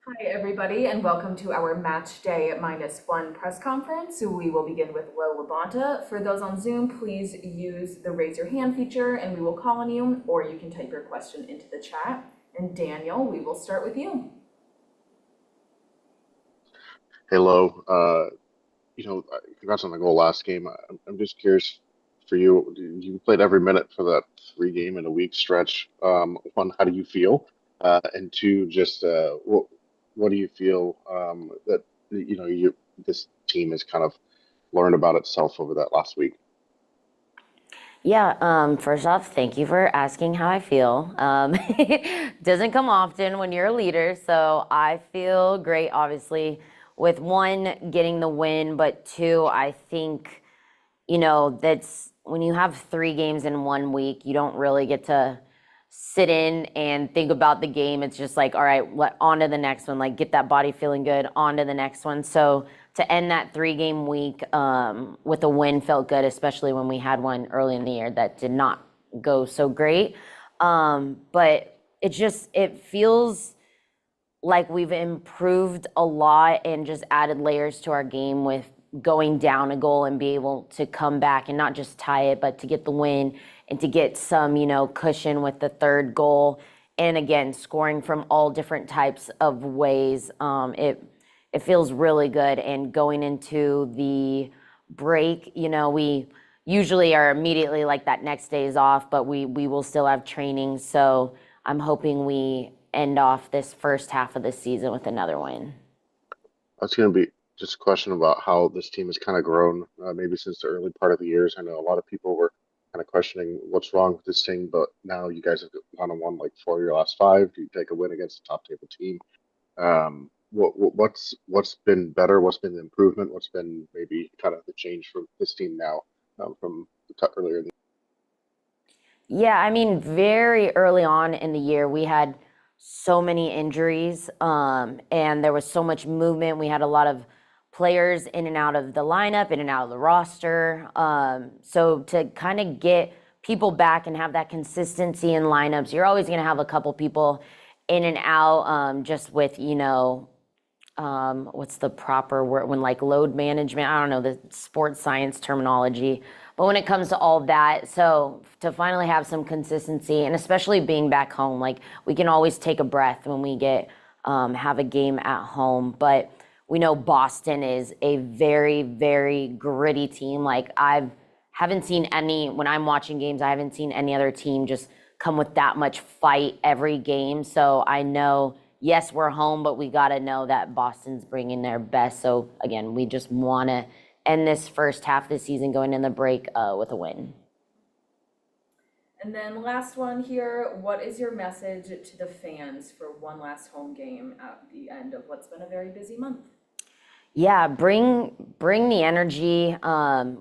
Hi, everybody, and welcome to our Match Day -1 press conference. We will begin with Lo Labonta. For those on Zoom, please use the raise your hand feature and we will call on you, or you can type your question into the chat. And Daniel, we will start with you. Hello. Congrats on the goal last game. I'm just curious for you. You played every minute for that three-game in a week stretch. One, how do you feel? And two, just what do you feel that this team has kind of learned about itself over that last week? Yeah, first off, thank you for asking how I feel. Doesn't come often when you're a leader, so I feel great, obviously, with one, getting the win, but two, I think, that's when you have three games in 1 week, you don't really get to sit in and think about the game. It's just like, all right, on to the next one, like get that body feeling good, on to the next one. So to end that 3 game week with a win felt good, especially when we had one early in the year that did not go so great. But it feels like we've improved a lot and just added layers to our game with going down a goal and be able to come back and not just tie it, but to get the win and to get some, cushion with the third goal. And again, scoring from all different types of ways. It feels really good. And going into the break, we usually are immediately like that next day is off, but we will still have training. So I'm hoping we end off this first half of the season with another win. That's going to be just a question about how this team has kind of grown, maybe since the early part of the years. I know a lot of people were kind of questioning what's wrong with this team, but now you guys have gone and won like four of your last five. You take a win against a top table team. What's been better? What's been the improvement? What's been maybe kind of the change from this team now, from the cut earlier in the Yeah, I mean, very early on in the year, we had so many injuries, and there was so much movement. We had a lot of players in and out of the lineup, in and out of the roster. So to kind of get people back and have that consistency in lineups, you're always going to have a couple people in and out, just with, what's the proper word when like load management, I don't know the sports science terminology, but when it comes to all that, so to finally have some consistency and especially being back home, like we can always take a breath when we get have a game at home. But we know Boston is a very, very gritty team. Like I've haven't seen any, when I'm watching games, I haven't seen any other team just come with that much fight every game. So I know, yes, we're home, but we got to know that Boston's bringing their best. So again, we just want to end this first half of the season going in the break with a win. And then last one here, what is your message to the fans for one last home game at the end of what's been a very busy month? Yeah, bring the energy.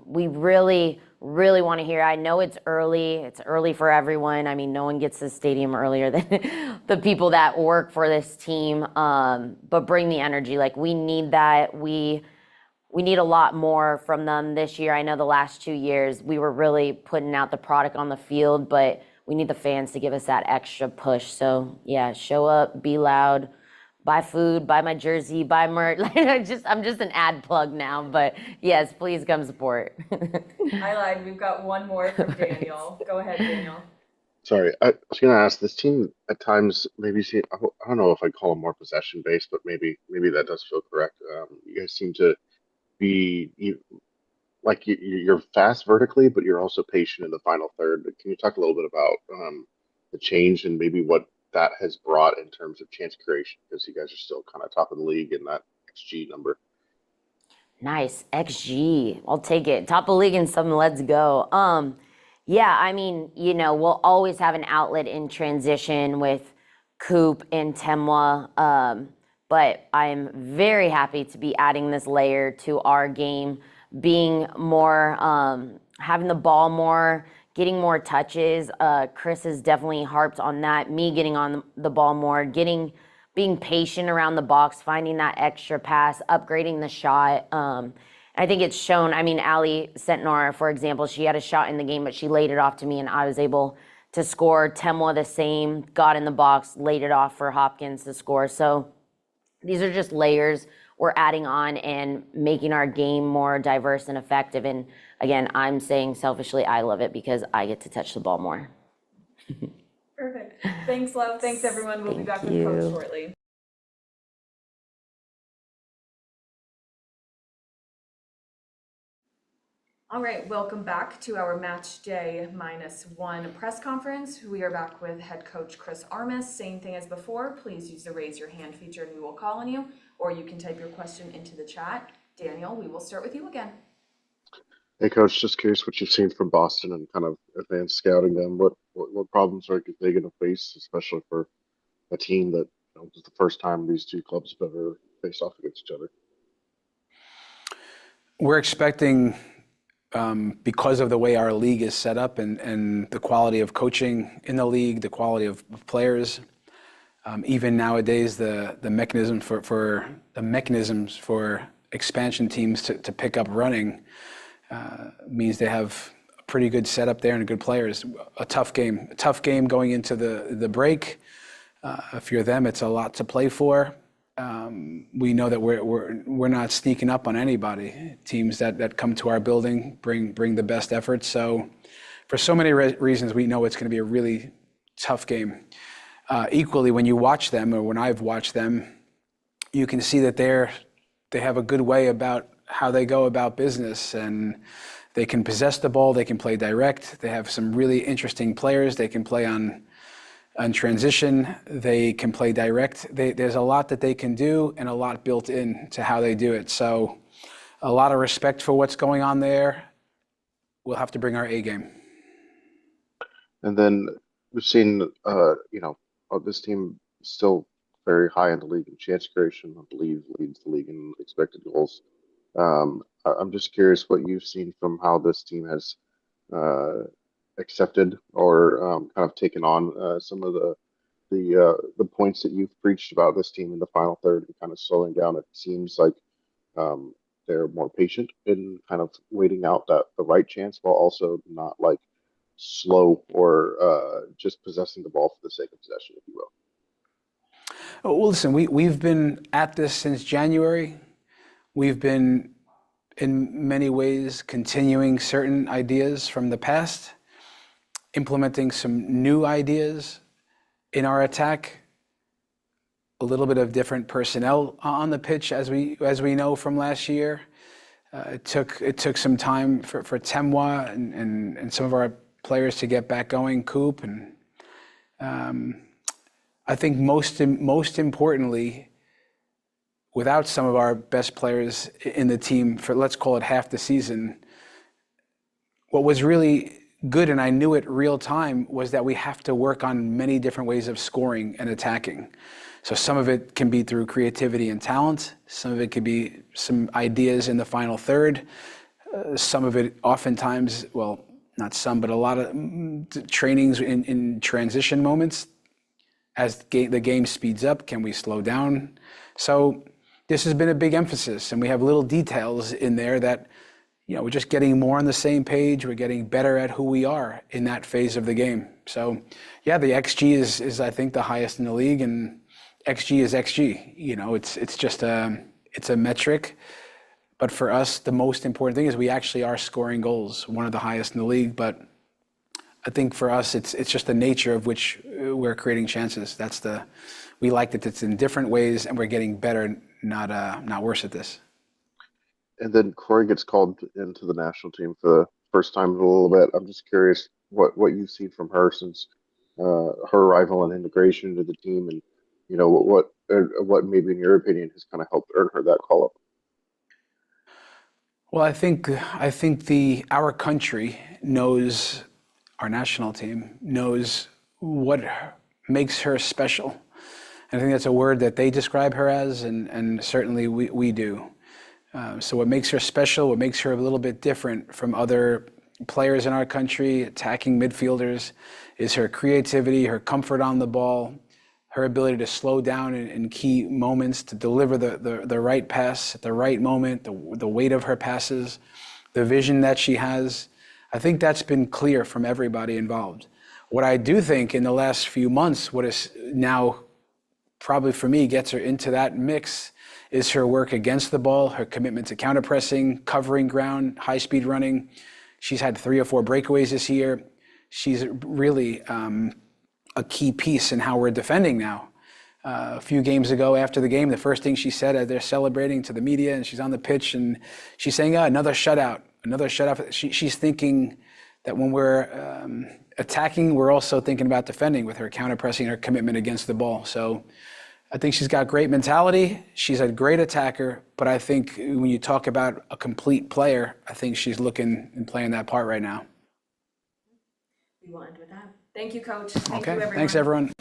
We really want to hear. I know it's early. It's early for everyone. I mean, no one gets to the stadium earlier than the people that work for this team. But bring the energy. Like we need that. We need a lot more from them this year. I know the last 2 years we were really putting out the product on the field, but we need the fans to give us that extra push. So yeah, show up, be loud, buy food, buy my jersey, buy merch. I'm just an ad plug now, but yes, please come support. I lied, we've got one more from Right. Daniel. Go ahead, Daniel. Sorry, I was going to ask this team at times maybe see I don't know if I'd call them more possession based, but maybe that does feel correct. You guys seem to be you're fast vertically, but you're also patient in the final third. Can you talk a little bit about the change and maybe what that has brought in terms of chance creation? Because you guys are still kind of top of the league in that XG number. Nice. XG. I'll take it. Top of league and some let's go. Yeah, I mean, we'll always have an outlet in transition with Coop and Temwa. But I'm very happy to be adding this layer to our game, being more, having the ball more, getting more touches. Chris has definitely harped on that. Me getting on the ball more, being patient around the box, finding that extra pass, upgrading the shot. I think it's shown. I mean, Ali Sentnor, for example, she had a shot in the game, but she laid it off to me, and I was able to score. Temwa the same, got in the box, laid it off for Hopkins to score. So These are just layers we're adding on and making our game more diverse and effective. And again, I'm saying selfishly, I love it because I get to touch the ball more. Perfect. Thanks, Love. Thanks, everyone. We'll be back with Coach shortly. All right, welcome back to our Match Day -1 press conference. We are back with head coach Chris Armas. Same thing as before, please use the raise your hand feature and we will call on you, or you can type your question into the chat. Daniel, we will start with you again. Hey, Coach, just curious what you've seen from Boston and kind of advanced scouting them. What problems are they going to face, especially for a team that is the first time these two clubs have ever faced off against each other? We're expecting, because of the way our league is set up and the quality of coaching in the league, the quality of players, even nowadays the mechanisms for expansion teams to pick up running means they have a pretty good setup there and good players. A tough game going into the break. If you're them, it's a lot to play for. We know that we're not sneaking up on anybody. Teams that come to our building bring the best efforts. So for so many reasons, we know it's going to be a really tough game. Equally, when you watch them, or when I've watched them, you can see that they have a good way about how they go about business, and they can possess the ball, they can play direct. They have some really interesting players. They can play on transition, they can play direct. There's a lot that they can do and a lot built in to how they do it. So a lot of respect for what's going on there. We'll have to bring our A game. And then we've seen, this team still very high in the league in chance creation. I believe leads the league in expected goals. I'm just curious what you've seen from how this team has accepted or kind of taken on some of the points that you've preached about this team in the final third and kind of slowing down. It seems like they're more patient in kind of waiting out the right chance while also not like slow or just possessing the ball for the sake of possession, if you will. Well, listen, we've been at this since January. We've been, in many ways, continuing certain ideas from the past, implementing some new ideas in our attack, a little bit of different personnel on the pitch, as we know from last year. It took some time for Temwa and some of our players to get back going, Coop, and I think most importantly, without some of our best players in the team for, let's call it, half the season, what was really good, and I knew it real time, was that we have to work on many different ways of scoring and attacking. So some of it can be through creativity and talent. Some of it could be some ideas in the final third. Some of it oftentimes, well, not some, but a lot of trainings in transition moments. As the game speeds up, can we slow down? So this has been a big emphasis, and we have little details in there that, we're just getting more on the same page. We're getting better at who we are in that phase of the game. So, yeah, the XG is I think the highest in the league, and XG is XG. It's just it's a metric. But for us, the most important thing is we actually are scoring goals, one of the highest in the league. But I think for us, it's just the nature of which we're creating chances. We like that it's in different ways, and we're getting better, not worse at this. And then Croy gets called into the national team for the first time in a little bit. I'm just curious what you've seen from her since her arrival and integration into the team, and what maybe in your opinion has kind of helped earn her that call up. Well, I think our country knows, our national team knows what makes her special. And I think that's a word that they describe her as, and certainly we do. So what makes her special, what makes her a little bit different from other players in our country, attacking midfielders, is her creativity, her comfort on the ball, her ability to slow down in key moments, to deliver the right pass at the right moment, the weight of her passes, the vision that she has. I think that's been clear from everybody involved. What I do think in the last few months, what is now probably for me gets her into that mix is her work against the ball, her commitment to counter pressing, covering ground, high speed running. She's had 3 or 4 breakaways this year. She's really a key piece in how we're defending now. A few games ago after the game, the first thing she said as they're celebrating to the media, and she's on the pitch, and she's saying, another shutout, another shutout. She's thinking that when we're attacking, we're also thinking about defending with her counter-pressing, her commitment against the ball. So I think she's got great mentality. She's a great attacker, but I think when you talk about a complete player, I think she's looking and playing that part right now. We will end with that. Thank you, Coach. Thank you, Okay, everyone. thanks, everyone.